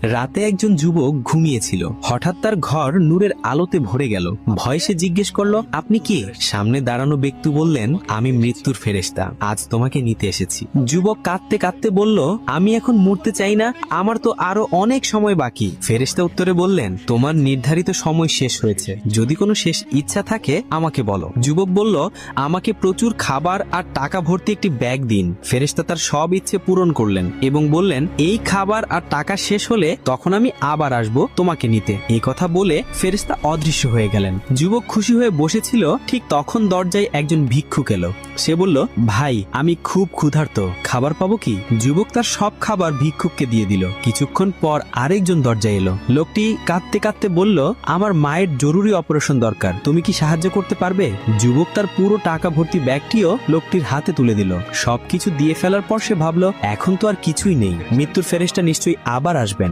রাতে একজন যুবক ঘুমিয়েছিল। হঠাৎ তার ঘর নূরের আলোতে ভরে গেল। ভয়ে সে জিজ্ঞেস করলো, আপনি কে? সামনে দাঁড়ানো ব্যক্তি বললেন, আমি মৃত্যুর ফেরেশতা, আজ তোমাকে নিতে এসেছি। যুবক কাঁদতে কাঁদতে বলল, আমি এখন মরতে চাই না, আমার তো আরো অনেক সময় বাকি। ফেরেশতা উত্তরে বললেন, তোমার নির্ধারিত সময় শেষ হয়েছে, যদি কোনো শেষ ইচ্ছা থাকে আমাকে বলো। যুবক বলল, আমাকে প্রচুর খাবার আর টাকা ভর্তি একটি ব্যাগ দিন। ফেরেশতা তার সব ইচ্ছে পূরণ করলেন এবং বললেন, এই খাবার আর টাকা শেষ হলে তখন আমি আবার আসব তোমাকে নিতে। এই কথা বলে ফেরেশতা অদৃশ্য হয়ে গেলেন। যুবক খুশি হয়ে বসেছিল, ঠিক তখন দরজায় একজন ভিক্ষুক এলো। সে বলল, ভাই আমি খুব ক্ষুধার্ত, খাবার পাবো কি? যুবক তার সব খাবার ভিক্ষুককে দিয়ে দিল। কিছুক্ষণ পর আরেকজন দরজায় এলো। লোকটি কাঁদতে কাঁদতে বলল, আমার মায়ের জরুরি অপারেশন দরকার, তুমি কি সাহায্য করতে পারবে? যুবক তার পুরো টাকা ভর্তি ব্যাগটিও লোকটির হাতে তুলে দিল। সবকিছু দিয়ে ফেলার পর সে ভাবলো, এখন তো আর কিছুই নেই, মৃত্যুর ফেরেশতা নিশ্চয়ই আবার আসবেন।